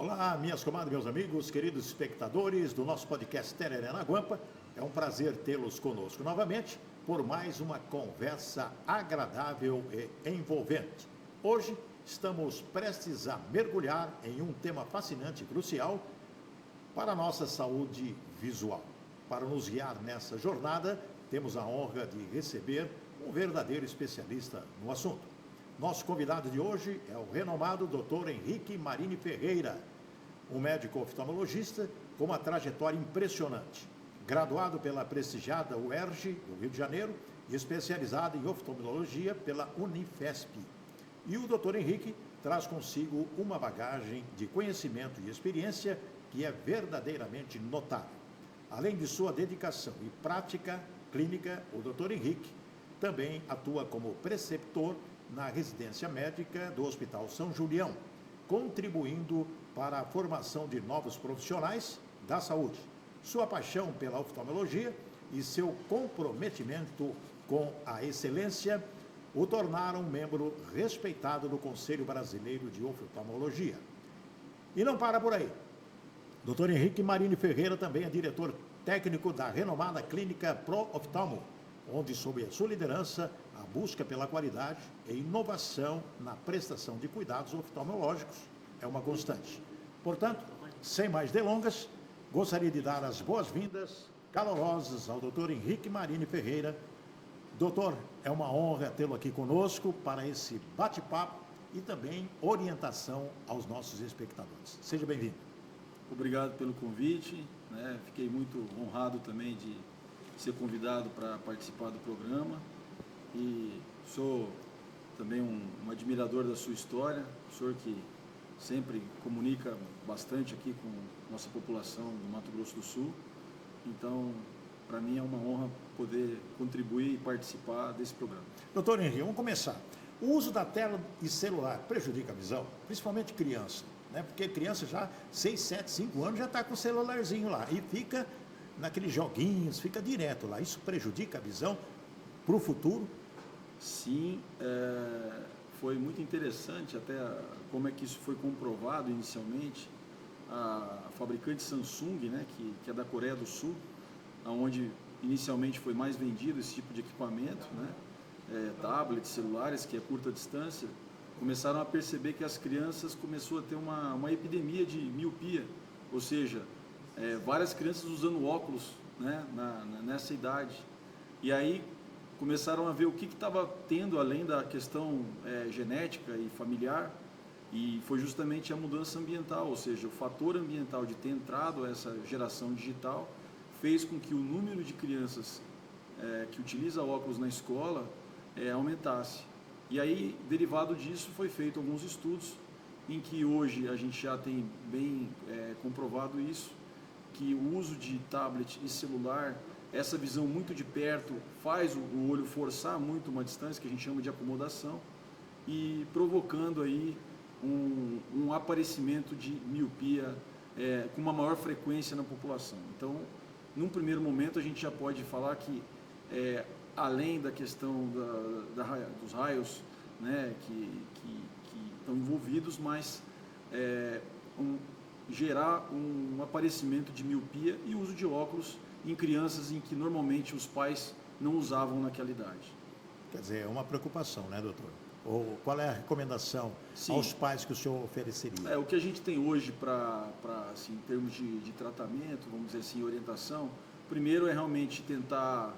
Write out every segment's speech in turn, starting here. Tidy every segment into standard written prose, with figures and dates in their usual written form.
Olá, minhas comadres, meus amigos, queridos espectadores do nosso podcast Tereré na Guampa. É um prazer tê-los conosco novamente por mais uma conversa agradável e envolvente. Hoje estamos prestes a mergulhar em um tema fascinante e crucial para a nossa saúde visual. Para nos guiar nessa jornada, temos a honra de receber um verdadeiro especialista no assunto. Nosso convidado de hoje é o renomado Dr. Henrique Marini Ferreira, um médico oftalmologista com uma trajetória impressionante. Graduado pela prestigiada UERJ, do Rio de Janeiro, e especializado em oftalmologia pela Unifesp. E o Dr. Henrique traz consigo uma bagagem de conhecimento e experiência que é verdadeiramente notável. Além de sua dedicação e prática clínica, o Dr. Henrique também atua como preceptor na residência médica do Hospital São Julião, contribuindo para a formação de novos profissionais da saúde. Sua paixão pela oftalmologia e seu comprometimento com a excelência o tornaram um membro respeitado do Conselho Brasileiro de Oftalmologia. E não para por aí. Dr. Henrique Marini Ferreira também é diretor técnico da renomada clínica Pro Oftalmo, onde, sob a sua liderança, a busca pela qualidade e inovação na prestação de cuidados oftalmológicos é uma constante. Portanto, sem mais delongas, gostaria de dar as boas-vindas calorosas ao Dr. Henrique Marini Ferreira. Doutor, é uma honra tê-lo aqui conosco para esse bate-papo e também orientação aos nossos espectadores. Seja bem-vindo. Obrigado pelo convite, Fiquei muito honrado também de ser convidado para participar do programa e sou também um admirador da sua história, o senhor que sempre comunica bastante aqui com nossa população do Mato Grosso do Sul, então para mim é uma honra poder contribuir e participar desse programa. Doutor Henrique, vamos começar. O uso da tela e celular prejudica a visão, principalmente criança, né? Porque criança já 6, 7, 5 anos já está com o celularzinho lá e fica naqueles joguinhos, fica direto lá. Isso prejudica a visão para o futuro? Sim, foi muito interessante até como é que isso foi comprovado inicialmente. A fabricante Samsung, que é da Coreia do Sul, onde inicialmente foi mais vendido esse tipo de equipamento, tablets, celulares, que é curta distância, começaram a perceber que as crianças começou a ter uma epidemia de miopia, ou seja, várias crianças usando óculos, nessa idade. E aí começaram a ver o que estava tendo além da questão genética e familiar, e foi justamente a mudança ambiental, ou seja, o fator ambiental de ter entrado essa geração digital fez com que o número de crianças que utiliza óculos na escola aumentasse. E aí, derivado disso, foi feito alguns estudos em que hoje a gente já tem bem comprovado isso, que o uso de tablet e celular, essa visão muito de perto, faz o olho forçar muito uma distância, que a gente chama de acomodação, e provocando aí um aparecimento de miopia com uma maior frequência na população. Então, num primeiro momento, a gente já pode falar que, além da questão dos raios que estão envolvidos, mas gerar um aparecimento de miopia e uso de óculos em crianças em que normalmente os pais não usavam naquela idade. Quer dizer, é uma preocupação, né, doutor? Ou qual é a recomendação aos pais que o senhor ofereceria? O que a gente tem hoje assim, em termos de tratamento, vamos dizer assim, orientação, primeiro é realmente tentar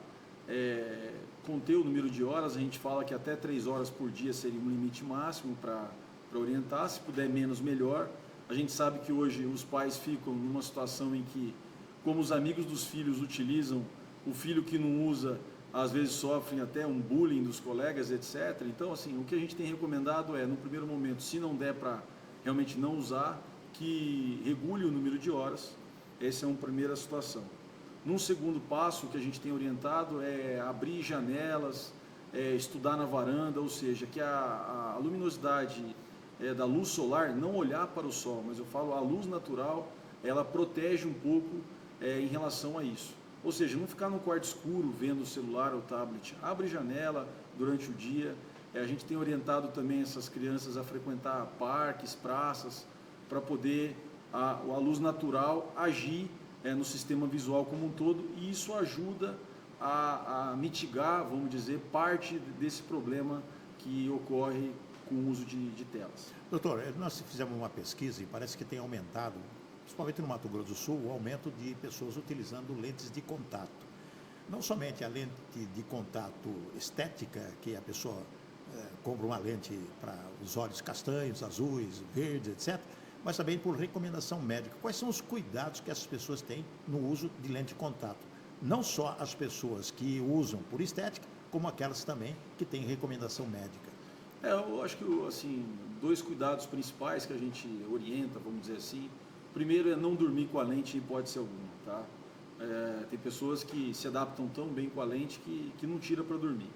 conter o número de horas. A gente fala que até 3 horas por dia seria um limite máximo para orientar, se puder menos, melhor. A gente sabe que hoje os pais ficam numa situação em que, como os amigos dos filhos utilizam, o filho que não usa, às vezes sofrem até um bullying dos colegas, etc. Então, assim, o que a gente tem recomendado no primeiro momento, se não der para realmente não usar, que regule o número de horas. Essa é uma primeira situação. Num segundo passo, o que a gente tem orientado é abrir janelas, estudar na varanda, ou seja, que a luminosidade da luz solar, não olhar para o sol, mas eu falo a luz natural, ela protege um pouco em relação a isso. Ou seja, não ficar no quarto escuro vendo o celular ou tablet. Abre janela durante o dia. A gente tem orientado também essas crianças a frequentar parques, praças, para poder a luz natural agir no sistema visual como um todo, e isso ajuda a mitigar, vamos dizer, parte desse problema que ocorre com o uso de telas. Doutor, nós fizemos uma pesquisa e parece que tem aumentado, principalmente no Mato Grosso do Sul, o aumento de pessoas utilizando lentes de contato. Não somente a lente de contato estética, que a pessoa compra uma lente para os olhos castanhos, azuis, verdes, etc., mas também por recomendação médica. Quais são os cuidados que essas pessoas têm no uso de lente de contato? Não só as pessoas que usam por estética, como aquelas também que têm recomendação médica. Eu acho que, assim, 2 cuidados principais que a gente orienta, vamos dizer assim. Primeiro é não dormir com a lente em hipótese alguma, tá? Tem pessoas que se adaptam tão bem com a lente que não tira para dormir.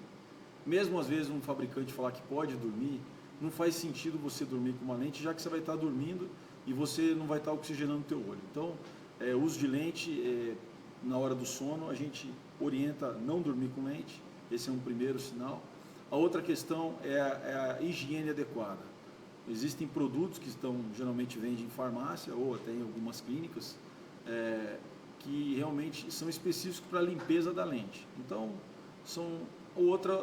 Mesmo às vezes um fabricante falar que pode dormir, não faz sentido você dormir com uma lente, já que você vai estar dormindo e você não vai estar oxigenando o teu olho. Então, uso de lente, na hora do sono, a gente orienta não dormir com lente, esse é um primeiro sinal. A outra questão é a higiene adequada. Existem produtos que geralmente vendem em farmácia ou até em algumas clínicas, que realmente são específicos para a limpeza da lente. Então, outra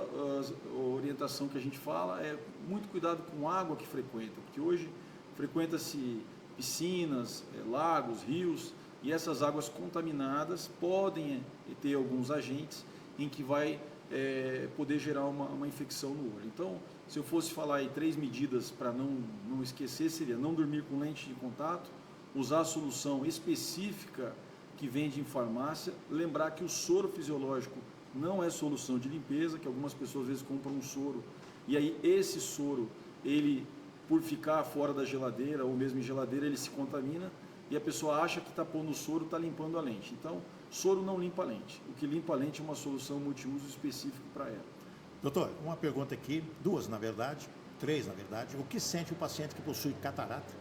orientação que a gente fala é muito cuidado com a água que frequenta, porque hoje frequenta-se piscinas, lagos, rios, e essas águas contaminadas podem ter alguns agentes em que vai poder gerar uma infecção no olho. Então, se eu fosse falar aí 3 medidas para não esquecer, seria não dormir com lente de contato, usar a solução específica que vende em farmácia, lembrar que o soro fisiológico não é solução de limpeza, que algumas pessoas às vezes compram um soro, e aí esse soro, ele, por ficar fora da geladeira ou mesmo em geladeira, ele se contamina, e a pessoa acha que está pondo o soro, está limpando a lente. Então, soro não limpa a lente. O que limpa a lente é uma solução multiuso específico para ela. Doutor, uma pergunta aqui, 2 na verdade, 3 na verdade. O que sente o paciente que possui catarata?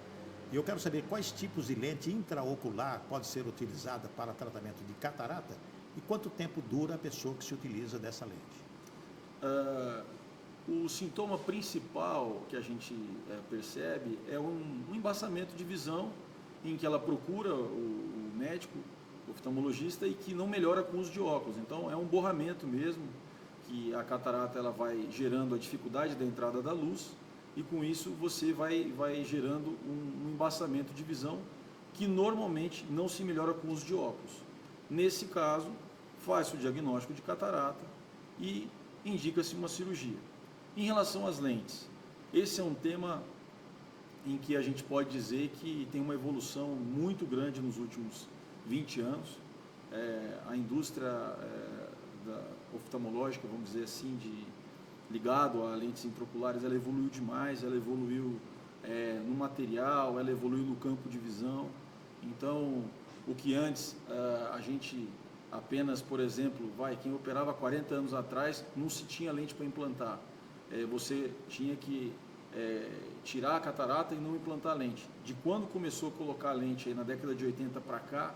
E eu quero saber quais tipos de lente intraocular pode ser utilizada para tratamento de catarata e quanto tempo dura a pessoa que se utiliza dessa lente. O sintoma principal que a gente percebe é um embaçamento de visão, em que ela procura o médico, o oftalmologista, e que não melhora com o uso de óculos. Então é um borramento mesmo, que a catarata ela vai gerando a dificuldade da entrada da luz, e com isso você vai gerando um embaçamento de visão que normalmente não se melhora com o uso de óculos. Nesse caso, faz-se o diagnóstico de catarata e indica-se uma cirurgia. Em relação às lentes, esse é um tema em que a gente pode dizer que tem uma evolução muito grande nos últimos 20 anos. A indústria oftalmológica, vamos dizer assim, ligado a lentes intraoculares, ela evoluiu demais, ela evoluiu no material, ela evoluiu no campo de visão. Então, o que antes a gente apenas, por exemplo, quem operava 40 anos atrás, não se tinha lente para implantar. Você tinha que tirar a catarata e não implantar a lente. De quando começou a colocar a lente, aí na década de 80 para cá,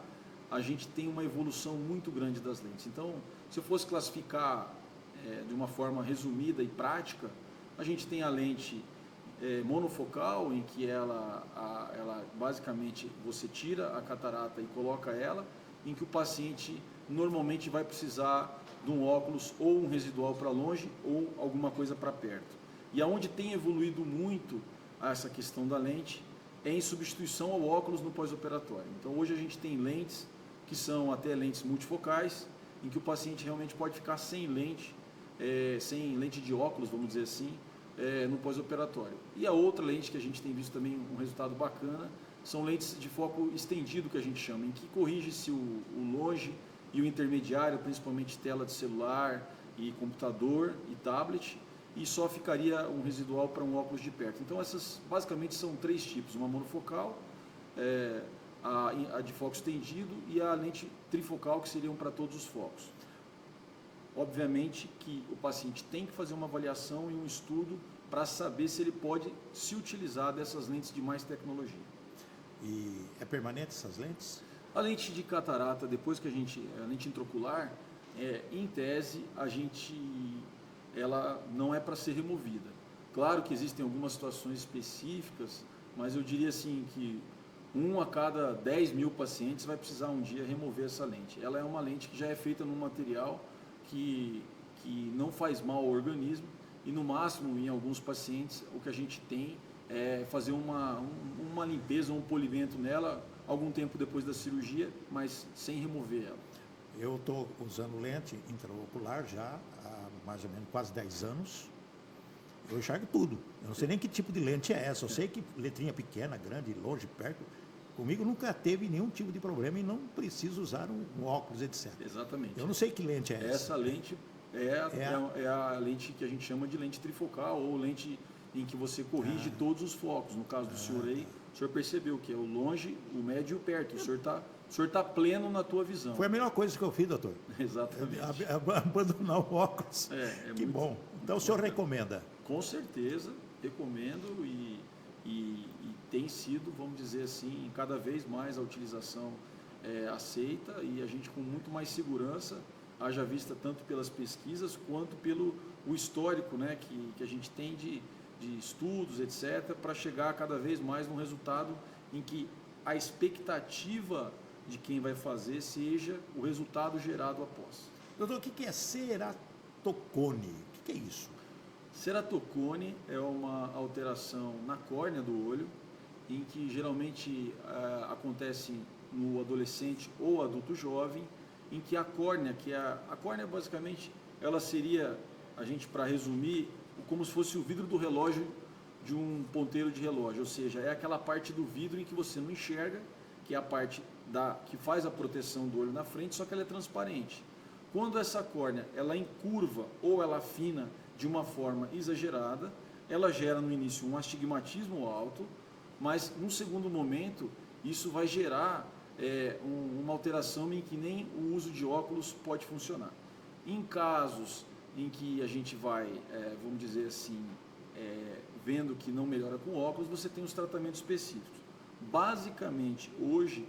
a gente tem uma evolução muito grande das lentes. Então, se eu fosse classificar de uma forma resumida e prática, a gente tem a lente monofocal, em que ela basicamente você tira a catarata e coloca ela, em que o paciente normalmente vai precisar de um óculos ou um residual para longe ou alguma coisa para perto. E aonde tem evoluído muito essa questão da lente é em substituição ao óculos no pós-operatório. Então hoje a gente tem lentes que são até lentes multifocais, em que o paciente realmente pode ficar sem lente de óculos, vamos dizer assim, no pós-operatório. E a outra lente que a gente tem visto também um resultado bacana são lentes de foco estendido, que a gente chama, em que corrige-se o longe e o intermediário, principalmente tela de celular e computador e tablet, e só ficaria um residual para um óculos de perto. Então essas basicamente são 3 tipos, uma monofocal, a de foco estendido e a lente trifocal, que seriam para todos os focos. Obviamente que o paciente tem que fazer uma avaliação e um estudo para saber se ele pode se utilizar dessas lentes de mais tecnologia. E é permanente essas lentes? A lente de catarata, depois que a lente intraocular, em tese, ela não é para ser removida. Claro que existem algumas situações específicas, mas eu diria assim que 1 a cada 10 mil pacientes vai precisar um dia remover essa lente. Ela é uma lente que já é feita num material que não faz mal ao organismo e no máximo em alguns pacientes o que a gente tem é fazer uma limpeza, um polimento nela algum tempo depois da cirurgia, mas sem remover ela. Eu estou usando lente intraocular já há mais ou menos quase 10 anos. Eu enxergo tudo. Eu não sei nem que tipo de lente é essa. Eu sei que letrinha pequena, grande, longe, perto. Comigo nunca teve nenhum tipo de problema e não preciso usar um óculos, etc. Exatamente. Eu não sei que lente é essa. Essa lente é a lente que a gente chama de lente trifocal, ou lente em que você corrige todos os focos. No caso do senhor aí, o senhor percebeu que é o longe, o médio e o perto. O senhor está pleno na tua visão. Foi a melhor coisa que eu fiz, doutor. Exatamente. Abandonar o óculos. Que muito bom. Então o senhor recomenda? Com certeza, recomendo e tem sido, vamos dizer assim, cada vez mais a utilização aceita e a gente com muito mais segurança, haja vista tanto pelas pesquisas quanto pelo o histórico, né, que a gente tem de estudos, etc., para chegar cada vez mais num resultado em que a expectativa de quem vai fazer seja o resultado gerado após. Doutor, o que é ceratocone? O que é isso? Ceratocone é uma alteração na córnea do olho, em que geralmente acontece no adolescente ou adulto jovem, em que a córnea, a córnea basicamente, ela seria, a gente para resumir, como se fosse o vidro do relógio de um ponteiro de relógio, ou seja, é aquela parte do vidro em que você não enxerga, que é a parte que faz a proteção do olho na frente, só que ela é transparente. Quando essa córnea ela encurva ou ela afina de uma forma exagerada, ela gera no início um astigmatismo alto, mas num segundo momento isso vai gerar uma alteração em que nem o uso de óculos pode funcionar. Em casos em que a gente vai, vamos dizer assim, vendo que não melhora com óculos, você tem os tratamentos específicos. Basicamente, hoje,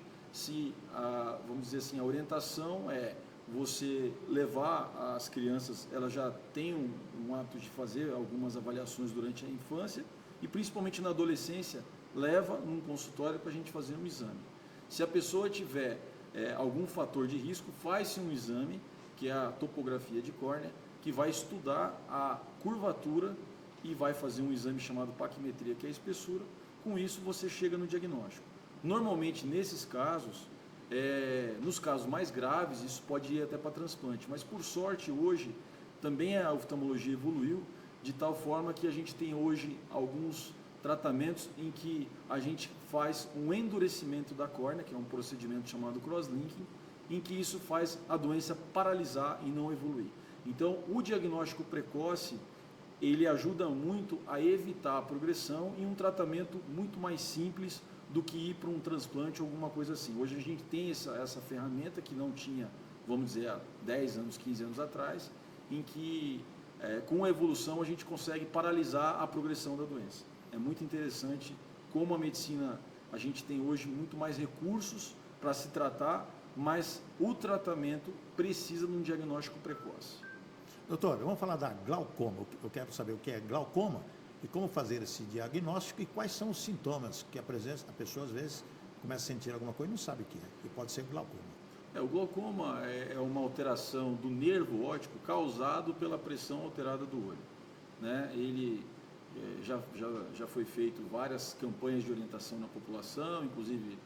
vamos dizer assim, a orientação é você levar as crianças, elas já têm um hábito de fazer algumas avaliações durante a infância e principalmente na adolescência, leva num consultório para a gente fazer um exame. Se a pessoa tiver algum fator de risco, faz-se um exame, que é a topografia de córnea, que vai estudar a curvatura e vai fazer um exame chamado paquimetria, que é a espessura. Com isso você chega no diagnóstico. Normalmente nesses casos, nos casos mais graves, isso pode ir até para transplante, mas por sorte hoje também a oftalmologia evoluiu de tal forma que a gente tem hoje alguns tratamentos em que a gente faz um endurecimento da córnea, que é um procedimento chamado crosslinking, em que isso faz a doença paralisar e não evoluir. Então, o diagnóstico precoce, ele ajuda muito a evitar a progressão e um tratamento muito mais simples do que ir para um transplante ou alguma coisa assim. Hoje a gente tem essa ferramenta que não tinha, vamos dizer, há 10 anos, 15 anos atrás, em que com a evolução a gente consegue paralisar a progressão da doença. É muito interessante como a medicina, a gente tem hoje muito mais recursos para se tratar, mas o tratamento precisa de um diagnóstico precoce. Doutor, vamos falar da glaucoma. Eu quero saber o que é glaucoma e como fazer esse diagnóstico e quais são os sintomas que a pessoa às vezes começa a sentir alguma coisa e não sabe o que é, e pode ser glaucoma. O glaucoma é uma alteração do nervo óptico causado pela pressão alterada do olho, né? Ele já foi feito várias campanhas de orientação na população, inclusive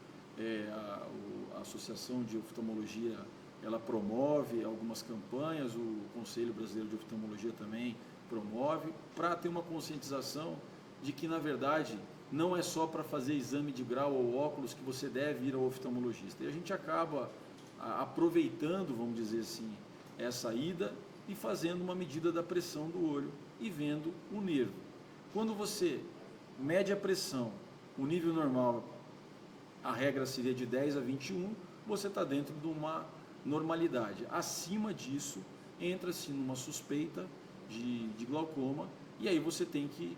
a Associação de Oftalmologia ela promove algumas campanhas, o Conselho Brasileiro de Oftalmologia também promove, para ter uma conscientização de que, na verdade, não é só para fazer exame de grau ou óculos que você deve ir ao oftalmologista. E a gente acaba aproveitando, vamos dizer assim, essa ida e fazendo uma medida da pressão do olho e vendo o nervo. Quando você mede a pressão, o nível normal, a regra seria de 10 a 21, você está dentro de uma normalidade. Acima disso, entra-se numa suspeita de glaucoma e aí você tem que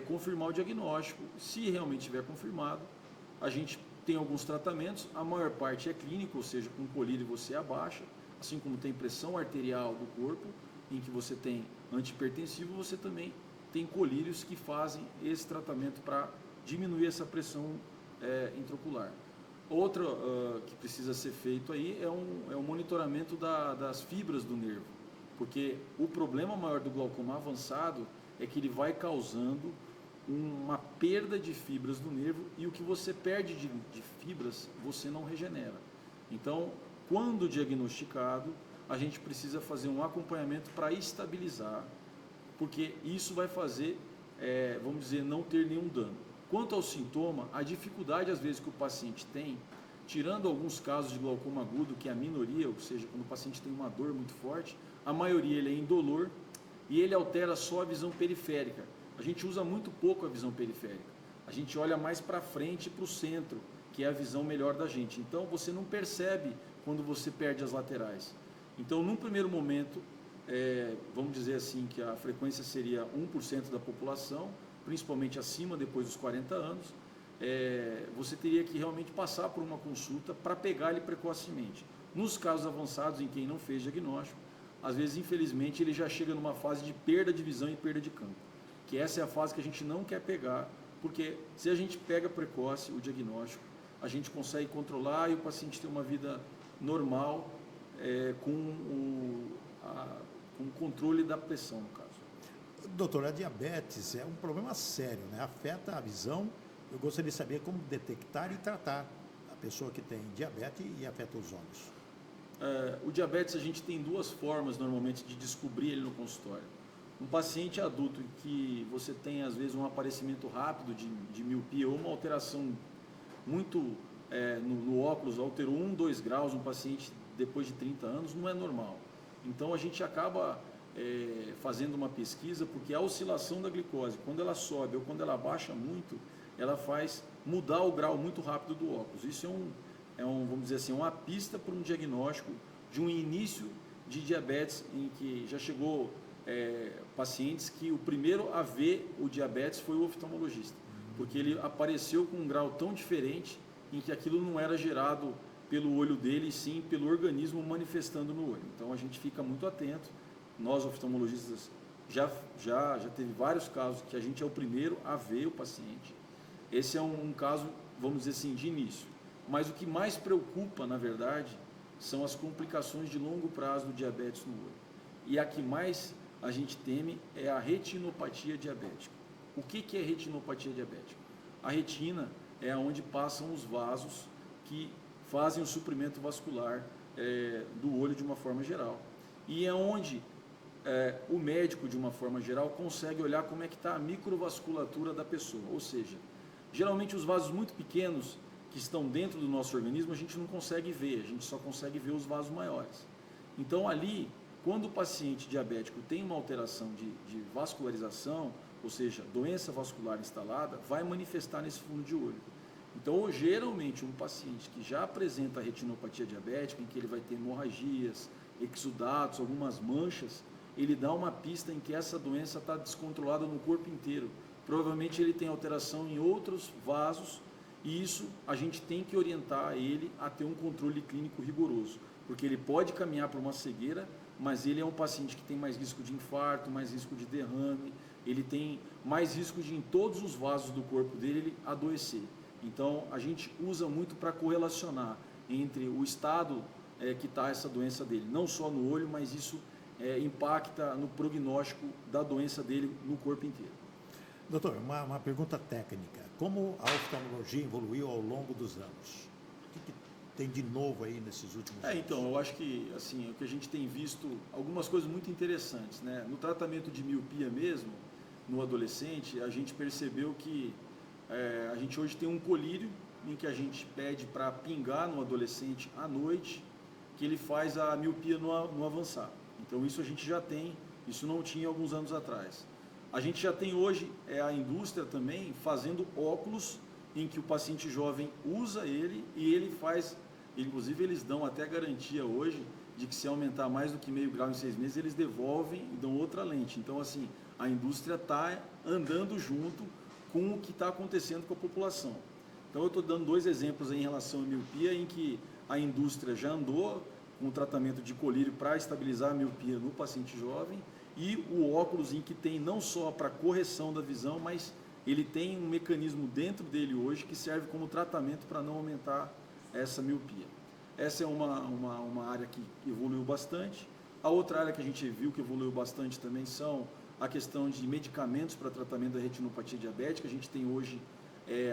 confirmar o diagnóstico. Se realmente estiver confirmado, a gente tem alguns tratamentos, a maior parte é clínico, ou seja, com colírio você abaixa, assim como tem pressão arterial do corpo, em que você tem antihipertensivo, você também tem colírios que fazem esse tratamento para diminuir essa pressão intraocular. Outra que precisa ser feito aí é o monitoramento das fibras do nervo, porque o problema maior do glaucoma avançado é que ele vai causando uma perda de fibras do nervo, e o que você perde de fibras você não regenera. Então, quando diagnosticado, a gente precisa fazer um acompanhamento para estabilizar, porque isso vai fazer, vamos dizer, não ter nenhum dano. Quanto ao sintoma, a dificuldade às vezes que o paciente tem, tirando alguns casos de glaucoma agudo, que é a minoria, ou seja, quando o paciente tem uma dor muito forte, a maioria ele é indolor e ele altera só a visão periférica. A gente usa muito pouco a visão periférica, a gente olha mais para frente e para o centro, que é a visão melhor da gente. Então você não percebe quando você perde as laterais. Então, num primeiro momento, vamos dizer assim, que a frequência seria 1% da população, principalmente acima, depois dos 40 anos, você teria que realmente passar por uma consulta para pegar ele precocemente. Nos casos avançados, em quem não fez diagnóstico, às vezes, infelizmente, ele já chega numa fase de perda de visão e perda de campo, que essa é a fase que a gente não quer pegar, porque se a gente pega precoce o diagnóstico, a gente consegue controlar e o paciente tem uma vida normal, com o controle da pressão, no caso. Doutor, a diabetes é um problema sério, né? Afeta a visão. Eu gostaria de saber como detectar e tratar a pessoa que tem diabetes e afeta os olhos. O diabetes, a gente tem duas formas normalmente de descobrir ele no consultório. Um paciente adulto que você tem às vezes um aparecimento rápido de miopia ou uma alteração muito no óculos, alterou 1, 2 graus, um paciente depois de 30 anos, não é normal. Então a gente acaba fazendo uma pesquisa, porque a oscilação da glicose, quando ela sobe ou quando ela baixa muito, ela faz mudar o grau muito rápido do óculos. Isso vamos dizer assim, uma pista para um diagnóstico de um início de diabetes, em que já chegou pacientes que o primeiro a ver o diabetes foi o oftalmologista, porque ele apareceu com um grau tão diferente em que aquilo não era gerado pelo olho dele, e sim pelo organismo manifestando no olho. Então a gente fica muito atento. Nós oftalmologistas já teve vários casos que a gente é o primeiro a ver o paciente. Esse é um caso, vamos dizer assim, de início. Mas o que mais preocupa, na verdade, são as complicações de longo prazo do diabetes no olho. E a que mais a gente teme é a retinopatia diabética. O que é retinopatia diabética? A retina é onde passam os vasos que fazem o suprimento vascular do olho de uma forma geral. E é onde o médico, de uma forma geral, consegue olhar como é que está a microvasculatura da pessoa. Ou seja, geralmente os vasos muito pequenos que estão dentro do nosso organismo a gente não consegue ver, a gente só consegue ver os vasos maiores. Então ali, quando o paciente diabético tem uma alteração de vascularização, ou seja, doença vascular instalada, vai manifestar nesse fundo de olho. Então, geralmente, um paciente que já apresenta retinopatia diabética, em que ele vai ter hemorragias, exudatos, algumas manchas, ele dá uma pista em que essa doença está descontrolada no corpo inteiro. Provavelmente ele tem alteração em outros vasos, e isso a gente tem que orientar ele a ter um controle clínico rigoroso, porque ele pode caminhar para uma cegueira, mas ele é um paciente que tem mais risco de infarto, mais risco de derrame, ele tem mais risco de, em todos os vasos do corpo dele, ele adoecer. Então, a gente usa muito para correlacionar entre o estado que está essa doença dele, não só no olho, mas isso impacta no prognóstico da doença dele no corpo inteiro. Doutor, uma pergunta técnica. Como a oftalmologia evoluiu ao longo dos anos? O que tem de novo aí nesses últimos anos? Então, eu acho que assim, o que a gente tem visto, algumas coisas muito interessantes, né? No tratamento de miopia mesmo, no adolescente, a gente percebeu que a gente hoje tem um colírio em que a gente pede para pingar no adolescente à noite, que ele faz a miopia no avançar. Então isso a gente já tem, isso não tinha alguns anos atrás. A gente já tem hoje a indústria também fazendo óculos em que o paciente jovem usa ele e ele faz, inclusive eles dão até garantia hoje de que se aumentar mais do que meio grau em 6 meses, eles devolvem e dão outra lente. Então assim, a indústria está andando junto com o que está acontecendo com a população. Então eu estou dando 2 exemplos aí em relação à miopia, em que a indústria já andou com o tratamento de colírio para estabilizar a miopia no paciente jovem, e o óculos em que tem não só para correção da visão, mas ele tem um mecanismo dentro dele hoje que serve como tratamento para não aumentar essa miopia. Essa é uma área que evoluiu bastante. A outra área que a gente viu que evoluiu bastante também são a questão de medicamentos para tratamento da retinopatia diabética. A gente tem hoje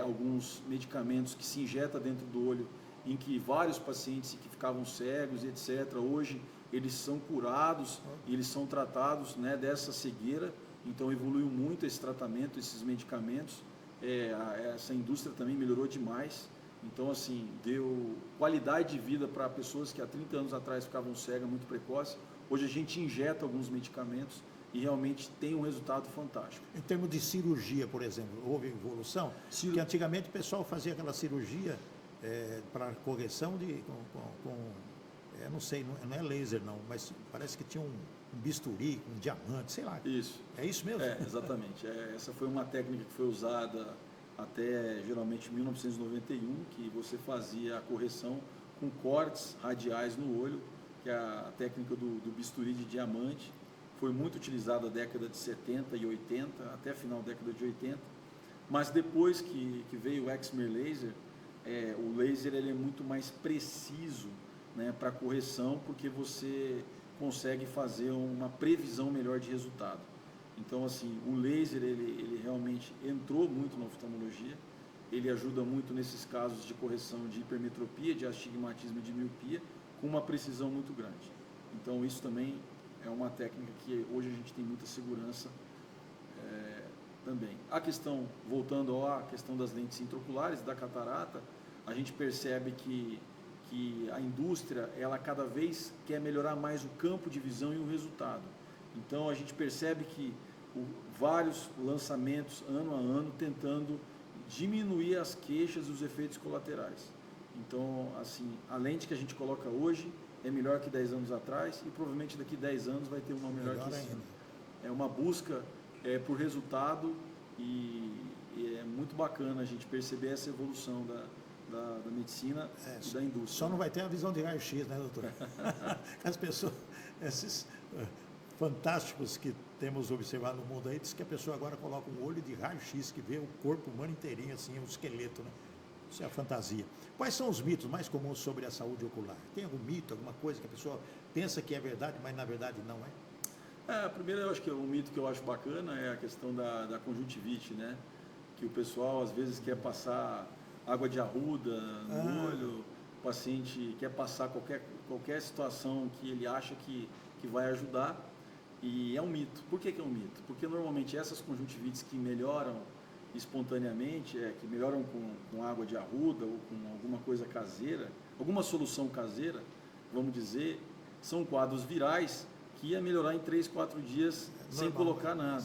alguns medicamentos que se injeta dentro do olho, em que vários pacientes que ficavam cegos e etc., hoje eles são curados e eles são tratados, né, dessa cegueira. Então evoluiu muito esse tratamento, esses medicamentos. Essa indústria também melhorou demais. Então, assim, deu qualidade de vida para pessoas que há 30 anos atrás ficavam cegas muito precoce. Hoje a gente injeta alguns medicamentos e realmente tem um resultado fantástico. Em termos de cirurgia, por exemplo, houve evolução? Porque antigamente o pessoal fazia aquela cirurgia para correção não sei, não é laser não, mas parece que tinha um bisturi, um diamante, sei lá. Isso. É isso mesmo? Exatamente. Essa foi uma técnica que foi usada até geralmente 1991, que você fazia a correção com cortes radiais no olho, que é a técnica do bisturi de diamante. Foi muito utilizada na década de 70 e 80, até a final da década de 80. Mas depois que veio o Excimer Laser, o laser ele é muito mais preciso, né, para correção, porque você consegue fazer uma previsão melhor de resultado. Então, assim, o laser ele realmente entrou muito na oftalmologia, ele ajuda muito nesses casos de correção de hipermetropia, de astigmatismo e de miopia, com uma precisão muito grande. Então, isso também é uma técnica que hoje a gente tem muita segurança também. A questão, voltando à questão das lentes intraoculares, da catarata, a gente percebe que a indústria, ela cada vez quer melhorar mais o campo de visão e o resultado. Então, a gente percebe que vários lançamentos, ano a ano, tentando diminuir as queixas e os efeitos colaterais. Então, assim, a lente que a gente coloca hoje é melhor que 10 anos atrás e provavelmente daqui 10 anos vai ter uma melhor que esse ano. É uma busca por resultado e é muito bacana a gente perceber essa evolução da medicina e da indústria. Só não vai ter a visão de raio-x, né, doutor? As pessoas, esses fantásticos que temos observado no mundo aí, diz que a pessoa agora coloca um olho de raio-x que vê o corpo humano inteirinho, assim, o esqueleto, né? Isso é a fantasia. Quais são os mitos mais comuns sobre a saúde ocular? Tem algum mito, alguma coisa que a pessoa pensa que é verdade, mas na verdade não é? Primeiro, eu acho que um mito que eu acho bacana é a questão da conjuntivite, né? Que o pessoal às vezes quer passar água de arruda no olho, o paciente quer passar qualquer situação que ele acha que vai ajudar, e é um mito. Por que é um mito? Porque normalmente essas conjuntivites que melhoram espontaneamente, que melhoram com água de arruda ou com alguma coisa caseira, alguma solução caseira, vamos dizer, são quadros virais que ia melhorar em 3, 4 dias sem colocar nada.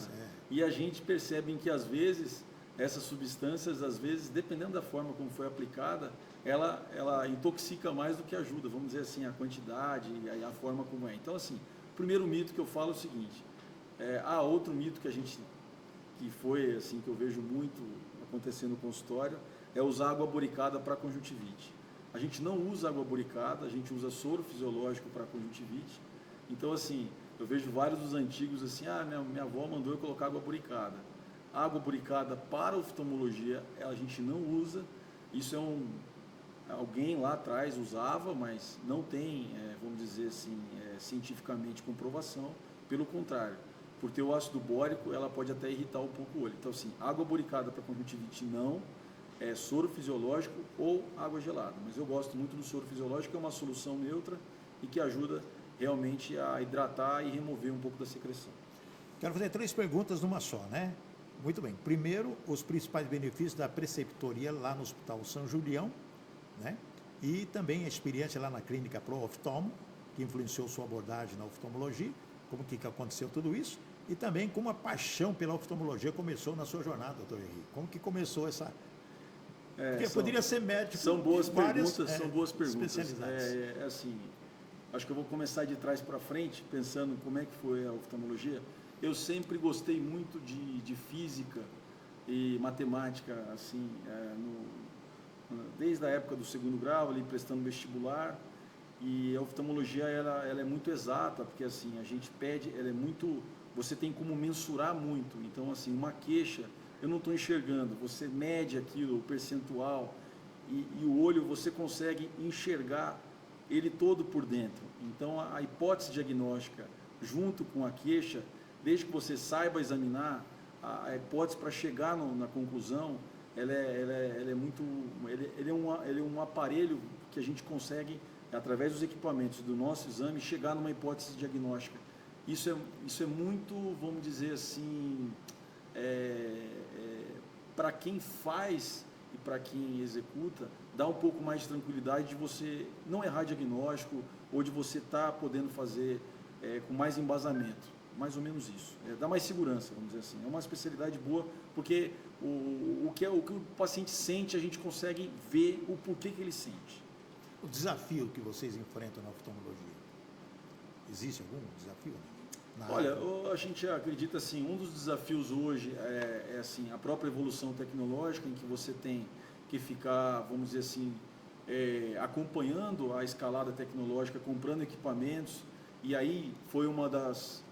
E a gente percebe que às vezes essas substâncias, às vezes, dependendo da forma como foi aplicada, ela intoxica mais do que ajuda, vamos dizer assim, a quantidade e a forma como é. Então, assim, o primeiro mito que eu falo é o seguinte, outro mito que foi, assim, que eu vejo muito acontecendo no consultório, é usar água boricada para conjuntivite. A gente não usa água boricada, a gente usa soro fisiológico para conjuntivite. Então, assim, eu vejo vários dos antigos assim, minha avó mandou eu colocar água boricada. Água boricada para oftalmologia a gente não usa, isso alguém lá atrás usava, mas não tem, vamos dizer assim, cientificamente comprovação, pelo contrário, por ter o ácido bórico, ela pode até irritar um pouco o olho. Então, assim, água boricada para conjuntivite não, soro fisiológico ou água gelada, mas eu gosto muito do soro fisiológico, é uma solução neutra e que ajuda realmente a hidratar e remover um pouco da secreção. Quero fazer 3 perguntas numa só, né? Muito bem. Primeiro, os principais benefícios da preceptoria lá no Hospital São Julião, né? E também a experiência lá na clínica Pro Oftalmo, que influenciou sua abordagem na oftalmologia, como que aconteceu tudo isso, e também como a paixão pela oftalmologia começou na sua jornada, doutor Henrique. Como que começou essa... Porque poderia ser médico. São boas perguntas, são boas perguntas. Especializadas. Assim, acho que eu vou começar de trás para frente, pensando como é que foi a oftalmologia. Eu sempre gostei muito de física e matemática, assim, desde a época do 2º grau, ali prestando vestibular, e a oftalmologia ela é muito exata, porque assim, a gente pede, ela é muito, você tem como mensurar muito, então assim, uma queixa, eu não estou enxergando. Você mede aquilo, o percentual, e o olho você consegue enxergar ele todo por dentro. Então, a hipótese diagnóstica, junto com a queixa, desde que você saiba examinar, a hipótese para chegar na conclusão, ele é um aparelho que a gente consegue, através dos equipamentos do nosso exame, chegar numa hipótese diagnóstica. Isso é muito, vamos dizer assim, para quem faz e para quem executa, dá um pouco mais de tranquilidade de você não errar diagnóstico ou de você estar podendo fazer com mais embasamento. Mais ou menos isso. Dá mais segurança, vamos dizer assim. É uma especialidade boa, porque o que o paciente sente, a gente consegue ver o porquê que ele sente. O desafio que vocês enfrentam na oftalmologia, existe algum desafio? Olha, a gente acredita assim, um dos desafios hoje é assim, a própria evolução tecnológica, em que você tem que ficar, vamos dizer assim, acompanhando a escalada tecnológica, comprando equipamentos, e aí foi uma das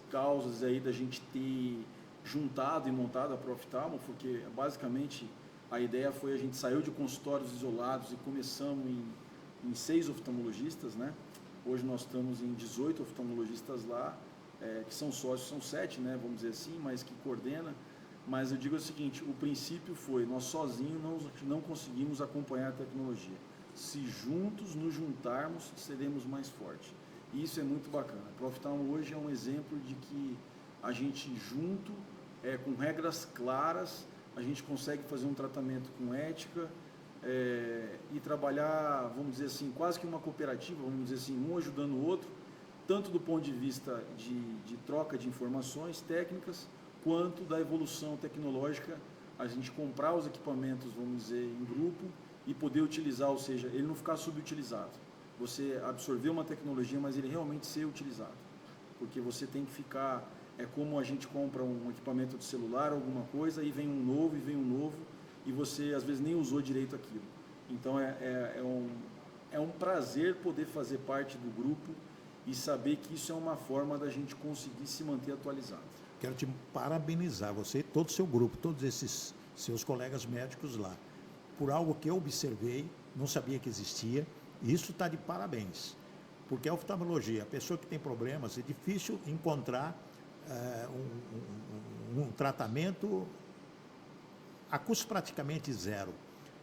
causas aí da gente ter juntado e montado a Proftalmo, porque basicamente a ideia foi a gente saiu de consultórios isolados e começamos em 6 oftalmologistas, né? Hoje nós estamos em 18 oftalmologistas lá, que são sócios, são 7, né, vamos dizer assim, mas que coordena. Mas eu digo o seguinte, o princípio foi, nós sozinhos não conseguimos acompanhar a tecnologia. Se juntos nos juntarmos, seremos mais fortes. E isso é muito bacana. A Proftalmo hoje é um exemplo de que a gente junto, com regras claras, a gente consegue fazer um tratamento com ética e trabalhar, vamos dizer assim, quase que uma cooperativa, vamos dizer assim, um ajudando o outro, tanto do ponto de vista de troca de informações técnicas, quanto da evolução tecnológica, a gente comprar os equipamentos, vamos dizer, em grupo e poder utilizar, ou seja, ele não ficar subutilizado. Você absorver uma tecnologia, mas ele realmente ser utilizado. Porque você tem que ficar, é como a gente compra um equipamento de celular, alguma coisa, e vem um novo, e você às vezes nem usou direito aquilo. Então é um prazer poder fazer parte do grupo e saber que isso é uma forma da gente conseguir se manter atualizado. Quero te parabenizar, você e todo o seu grupo, todos esses seus colegas médicos lá, por algo que eu observei, não sabia que existia, e isso está de parabéns. Porque a oftalmologia, a pessoa que tem problemas, é difícil encontrar um tratamento a custo praticamente zero.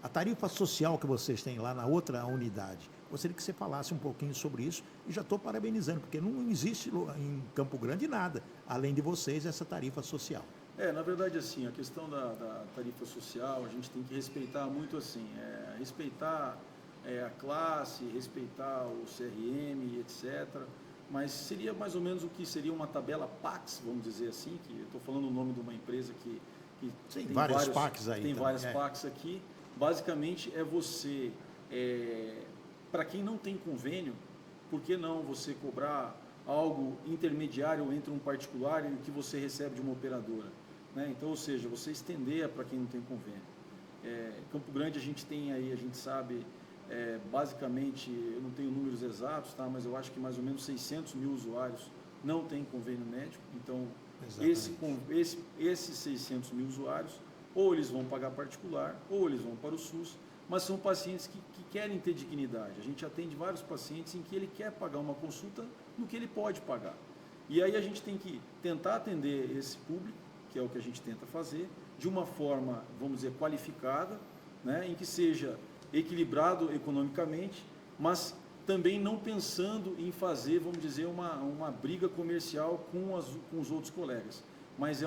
A tarifa social que vocês têm lá na outra unidade, gostaria que você falasse um pouquinho sobre isso e já estou parabenizando, porque não existe em Campo Grande nada, além de vocês, essa tarifa social. Na verdade, assim, a questão da tarifa social, a gente tem que respeitar muito assim, respeitar a classe, respeitar o CRM, etc. Mas seria mais ou menos o que seria uma tabela PAX, vamos dizer assim, que eu estou falando o nome de uma empresa que tem vários PACs aí. Tem várias PACs aqui. Basicamente é você, para quem não tem convênio, por que não você cobrar algo intermediário entre um particular e o que você recebe de uma operadora? Né? Então, ou seja, você estender para quem não tem convênio. Campo Grande a gente tem aí, a gente sabe, basicamente, eu não tenho números exatos, tá? Mas eu acho que mais ou menos 600 mil usuários não têm convênio médico. Então, esses 600 mil usuários, ou eles vão pagar particular, ou eles vão para o SUS, mas são pacientes que querem ter dignidade. A gente atende vários pacientes em que ele quer pagar uma consulta no que ele pode pagar. E aí a gente tem que tentar atender esse público, que é o que a gente tenta fazer, de uma forma, vamos dizer, qualificada, né, em que seja equilibrado economicamente, mas também não pensando em fazer, vamos dizer, uma briga comercial com os outros colegas. Mas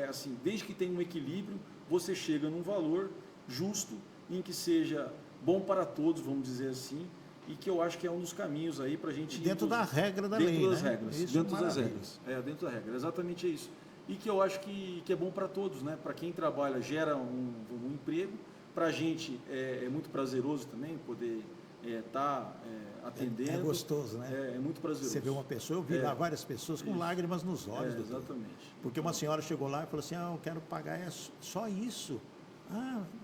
assim, desde que tenha um equilíbrio, você chega num valor justo, em que seja bom para todos, vamos dizer assim, e que eu acho que é um dos caminhos aí para a gente... Dentro da regra da lei, Dentro das né? regras, Isso, dentro das regras. Dentro da regra, exatamente isso. E que eu acho que é bom para todos, né? Para quem trabalha, gera um emprego, para a gente é muito prazeroso também poder estar atendendo. É gostoso, né? É muito prazeroso. Você vê uma pessoa, eu vi lá várias pessoas com lágrimas nos olhos. Exatamente. Porque uma senhora chegou lá e falou assim, eu quero pagar só isso.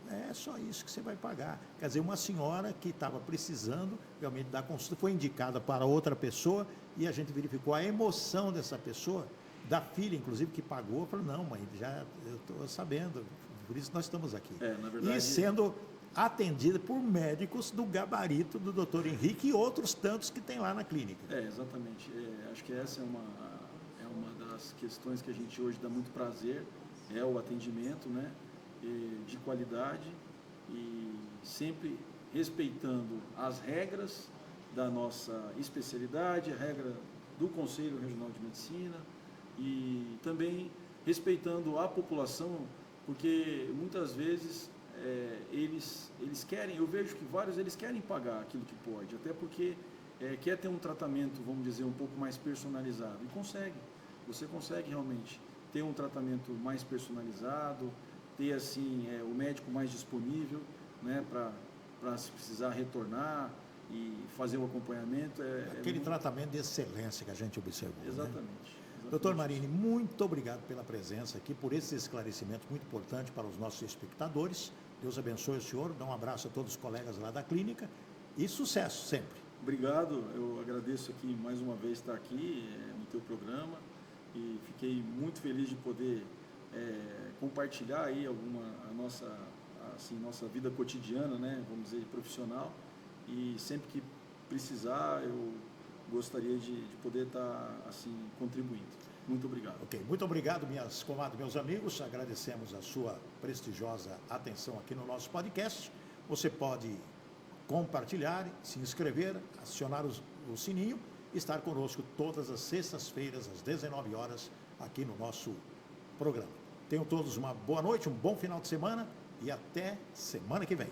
É só isso que você vai pagar. Quer dizer, uma senhora que estava precisando realmente da consulta, foi indicada para outra pessoa e a gente verificou a emoção dessa pessoa da filha, inclusive, que pagou, eu falei, não, mãe, já eu estou sabendo, por isso nós estamos aqui. Na verdade, e sendo atendida por médicos do gabarito do Dr. Henrique e outros tantos que tem lá na clínica. Exatamente. Acho que essa é uma das questões que a gente hoje dá muito prazer, é o atendimento, né, de qualidade e sempre respeitando as regras da nossa especialidade, a regra do Conselho Regional de Medicina e também respeitando a população, porque muitas vezes eles querem, eu vejo que vários eles querem pagar aquilo que pode, até porque quer ter um tratamento, vamos dizer, um pouco mais personalizado, e consegue, você consegue realmente ter um tratamento mais personalizado, ter assim o médico mais disponível, né, para se precisar retornar e fazer o acompanhamento. Aquele tratamento de excelência que a gente observou. Exatamente. Né? Exatamente. Doutor Marini, muito obrigado pela presença aqui, por esses esclarecimentos muito importantes para os nossos espectadores. Deus abençoe o senhor, dá um abraço a todos os colegas lá da clínica e sucesso sempre. Obrigado, eu agradeço aqui mais uma vez estar aqui no teu programa e fiquei muito feliz de poder compartilhar aí a nossa vida cotidiana, né, vamos dizer, profissional, e sempre que precisar eu gostaria de poder estar assim contribuindo. Muito obrigado. Ok, muito obrigado, minhas comadres, meus amigos. Agradecemos a sua prestigiosa atenção aqui no nosso podcast. Você pode compartilhar, se inscrever, acionar o sininho e estar conosco todas as sextas-feiras, às 19 horas, aqui no nosso programa. Tenham todos uma boa noite, um bom final de semana e até semana que vem.